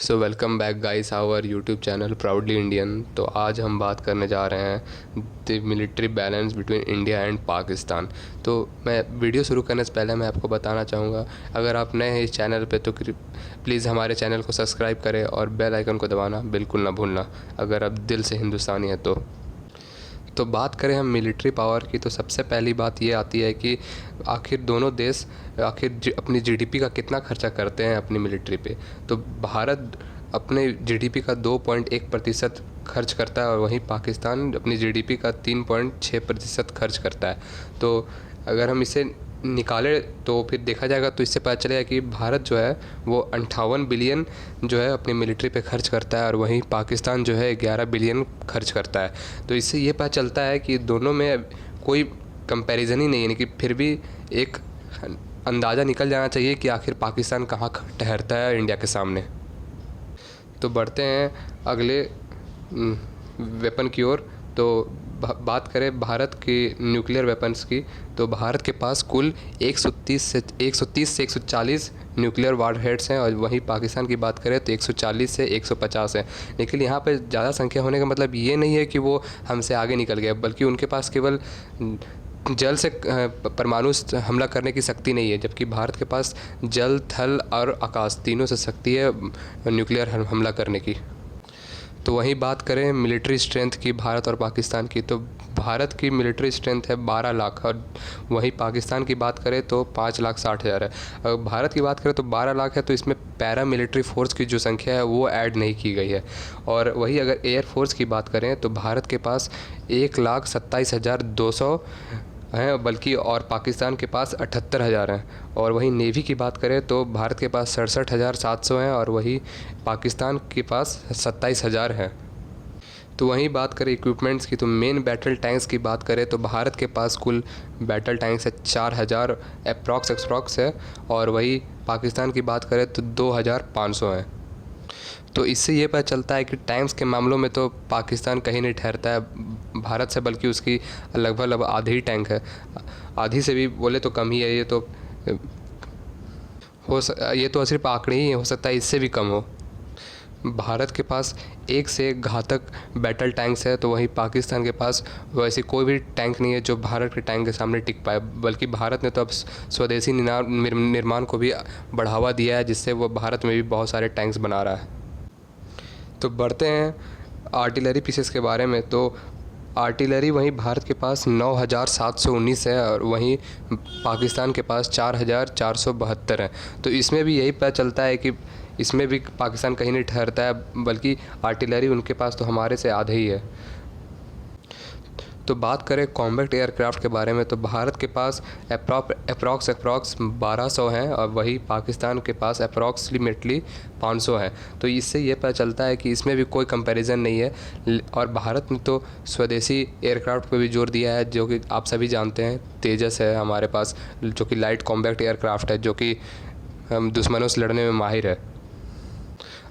So welcome back guys our YouTube channel proudly Indian. तो आज हम बात करने जा रहे हैं the military balance between India and Pakistan. तो मैं वीडियो शुरू करने से पहले मैं आपको बताना चाहूँगा, अगर आप नए हैं इस चैनल पे तो प्लीज़ हमारे चैनल को सब्सक्राइब करें और बेल आइकन को दबाना बिल्कुल ना भूलना, अगर आप दिल से हिंदुस्तानी हैं तो बात करें हम मिलिट्री पावर की, तो सबसे पहली बात ये आती है कि आखिर दोनों देश अपनी जीडीपी का कितना खर्चा करते हैं अपनी मिलिट्री पे। तो भारत अपने जीडीपी का 2.1% खर्च करता है और वहीं पाकिस्तान अपनी जीडीपी का 3.6% खर्च करता है। तो अगर हम इसे निकाले तो फिर देखा जाएगा तो इससे पता चलेगा कि भारत जो है वो 58 बिलियन जो है अपनी मिलिट्री पे खर्च करता है और वहीं पाकिस्तान जो है 11 बिलियन खर्च करता है। तो इससे ये पता चलता है कि दोनों में कोई कंपैरिजन ही नहीं है, यानी कि फिर भी एक अंदाज़ा निकल जाना चाहिए कि आखिर पाकिस्तान कहाँ ठहरता है इंडिया के सामने। तो बढ़ते हैं अगले वेपन की ओर। तो बात करें भारत की न्यूक्लियर वेपन्स की, तो भारत के पास कुल 130 से 140 न्यूक्लियर वारहेड्स हैं और वहीं पाकिस्तान की बात करें तो 140 से 150 है। लेकिन यहाँ पे ज़्यादा संख्या होने का मतलब ये नहीं है कि वो हमसे आगे निकल गए, बल्कि उनके पास केवल जल से परमाणु हमला करने की शक्ति नहीं है, जबकि भारत के पास जल, थल और आकाश तीनों से शक्ति है न्यूक्लियर हमला करने की। तो वहीं बात करें मिलिट्री स्ट्रेंथ की भारत और पाकिस्तान की, तो भारत की मिलिट्री स्ट्रेंथ है 12 लाख और वहीं पाकिस्तान की बात करें तो 5,60,000 है। अगर भारत की बात करें तो 12 लाख है, तो इसमें पैरा मिलिट्री फ़ोर्स की जो संख्या है वो ऐड नहीं की गई है। और वहीं अगर एयर फोर्स की बात करें तो भारत के पास 1,27,200 हैं, बल्कि और पाकिस्तान के पास 78,000 हैं। और वहीं नेवी की बात करें तो भारत के पास 67,700 हैं और वहीं पाकिस्तान के पास 27,000 हैं। तो वहीं बात करें इक्विपमेंट्स की, तो मेन बैटल टैंक्स की बात करें तो भारत के पास कुल बैटल टैंक्स है 4,000 अप्रॉक्स है और वहीं पाकिस्तान की बात करें तो 2,500 हैं। तो इससे ये पता चलता है कि टैंक्स के मामलों में तो पाकिस्तान कहीं नहीं ठहरता है भारत से, बल्कि उसकी लगभग आधी ही टैंक है, आधी से भी बोले तो कम ही है। ये तो सिर्फ आंकड़े ही हो सकता है इससे भी कम हो। भारत के पास एक से एक घातक बैटल टैंक्स है, तो वहीं पाकिस्तान के पास वैसे कोई भी टैंक नहीं है जो भारत के टैंक के सामने टिक पाए, बल्कि भारत ने तो अब स्वदेशी निर्माण को भी बढ़ावा दिया है, जिससे वो भारत में भी बहुत सारे टैंक्स बना रहा है। तो बढ़ते हैं आर्टिलरी पीसेस के बारे में। तो आर्टिलरी वहीं भारत के पास 9,719 है और वहीं पाकिस्तान के पास 4,472 है। तो इसमें भी यही पता चलता है कि इसमें भी पाकिस्तान कहीं नहीं ठहरता है, बल्कि आर्टिलरी उनके पास तो हमारे से आधे ही है। तो बात करें कॉम्बैट एयरक्राफ्ट के बारे में, तो भारत के पास अप्रॉक्स 1,200 हैं और वही पाकिस्तान के पास अप्रॉक्सीमेटली 500 हैं। तो इससे ये पता चलता है कि इसमें भी कोई कंपैरिजन नहीं है। और भारत ने तो स्वदेशी एयरक्राफ्ट पर भी जोर दिया है, जो कि आप सभी जानते हैं तेजस है हमारे पास, जो कि लाइट कॉम्बैट एयरक्राफ्ट है, जो कि हम दुश्मनों से लड़ने में माहिर है।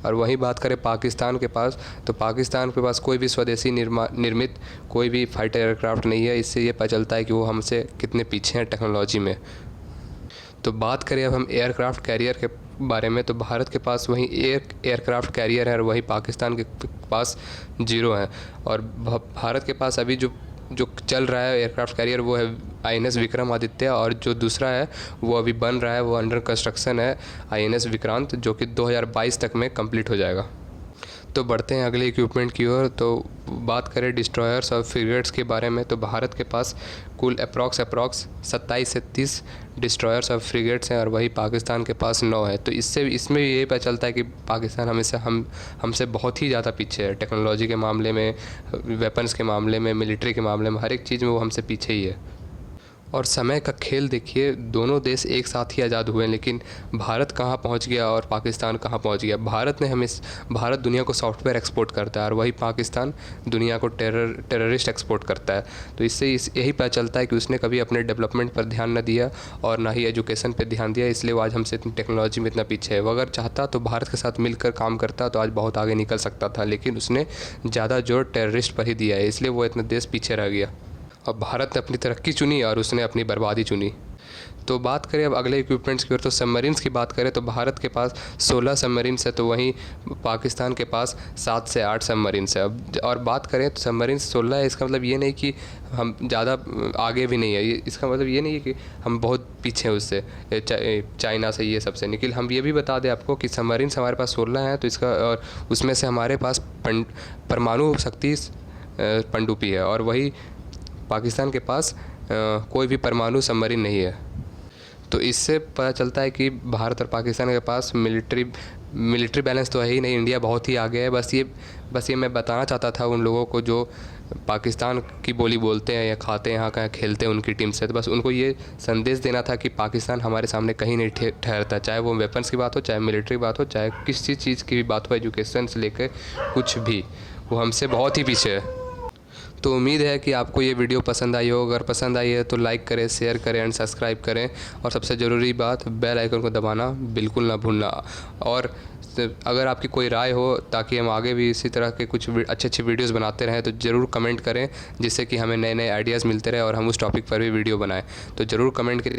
और वहीं बात करें पाकिस्तान के पास, तो पाकिस्तान के पास कोई भी स्वदेशी निर्मित कोई भी फाइटर एयरक्राफ्ट नहीं है। इससे ये पता चलता है कि वो हमसे कितने पीछे हैं टेक्नोलॉजी में। तो बात करें अब हम एयरक्राफ्ट कैरियर के बारे में, तो भारत के पास वहीं एयरक्राफ्ट कैरियर है और वहीं पाकिस्तान के पास 0 है। और भारत के पास अभी जो चल रहा है एयरक्राफ्ट कैरियर वो है INS विक्रमादित्य, और जो दूसरा है वो अभी बन रहा है, वो अंडर कंस्ट्रक्शन है INS विक्रांत, जो कि 2022 तक में कंप्लीट हो जाएगा। तो बढ़ते हैं अगले इक्विपमेंट की ओर। तो बात करें डिस्ट्रॉयर्स और फ्रिगेट्स के बारे में, तो भारत के पास कुल अप्रॉक्स 27 से 30 डिस्ट्रॉयर्स और फ्रिगेट्स हैं और वही पाकिस्तान के पास 9 है। तो इसमें भी यही पता चलता है कि पाकिस्तान हमसे बहुत ही ज़्यादा पीछे है टेक्नोलॉजी के मामले में, वेपन्स के मामले में, मिलिट्री के मामले में, हर एक चीज़ में वो हमसे पीछे ही है। और समय का खेल देखिए, दोनों देश एक साथ ही आज़ाद हुए, लेकिन भारत कहाँ पहुँच गया और पाकिस्तान कहाँ पहुँच गया। भारत दुनिया को सॉफ्टवेयर एक्सपोर्ट करता है और वही पाकिस्तान दुनिया को टेररिस्ट एक्सपोर्ट करता है। तो इससे यही पता चलता है कि उसने कभी अपने डेवलपमेंट पर ध्यान न दिया और ना ही एजुकेशन पर ध्यान दिया, इसलिए वो आज हमसे टेक्नोलॉजी में इतना पीछे है। वो अगर चाहता तो भारत के साथ मिलकर काम करता तो आज बहुत आगे निकल सकता था, लेकिन उसने ज़्यादा जोर टेररिस्ट पर ही दिया है, इसलिए वो इतना देश पीछे रह गया। अब भारत ने अपनी तरक्की चुनी और उसने अपनी बर्बादी चुनी। तो बात करें अब अगले इक्विपमेंट्स की ओर, तो सबमरीन्स की बात करें तो भारत के पास 16 सबमरीन्स है, तो वहीं पाकिस्तान के पास 7 से 8 सबमरीन्स है। अब और बात करें तो सबमरीन्स 16 है, इसका मतलब ये नहीं कि हम ज़्यादा आगे भी नहीं है, इसका मतलब ये नहीं है कि हम बहुत पीछे हैं उससे, चाइना से, ये सबसे निकल। हम ये भी बता दें आपको कि सबमरीन्स हमारे पास 16 हैं, तो इसका और उसमें से हमारे पास परमाणु शक्ति पनडुब्बी है, और वही पाकिस्तान के पास कोई भी परमाणु सबमरीन नहीं है। तो इससे पता चलता है कि भारत और पाकिस्तान के पास मिलिट्री बैलेंस तो है ही नहीं, इंडिया बहुत ही आगे है। बस ये मैं बताना चाहता था उन लोगों को जो पाकिस्तान की बोली बोलते हैं या खाते हैं, यहाँ का खेलते हैं उनकी टीम से, तो बस उनको ये संदेश देना था कि पाकिस्तान हमारे सामने कहीं नहीं ठहरता, चाहे वो वेपन्स की बात हो, चाहे मिलिट्री बात हो, चाहे किसी चीज़ की भी बात हो, एजुकेशन से लेकर कुछ भी, वो हमसे बहुत ही पीछे है। तो उम्मीद है कि आपको ये वीडियो पसंद आई हो। अगर पसंद आई है तो लाइक करें, शेयर करें एंड सब्सक्राइब करें, और सबसे ज़रूरी बात, बेल आइकन को दबाना बिल्कुल ना भूलना। और अगर आपकी कोई राय हो, ताकि हम आगे भी इसी तरह के कुछ अच्छे वीडियोस बनाते रहें, तो ज़रूर कमेंट करें, जिससे कि हमें नए नए आइडियाज़ मिलते रहे और हम उस टॉपिक पर भी वीडियो बनाएं। तो ज़रूर कमेंट करें।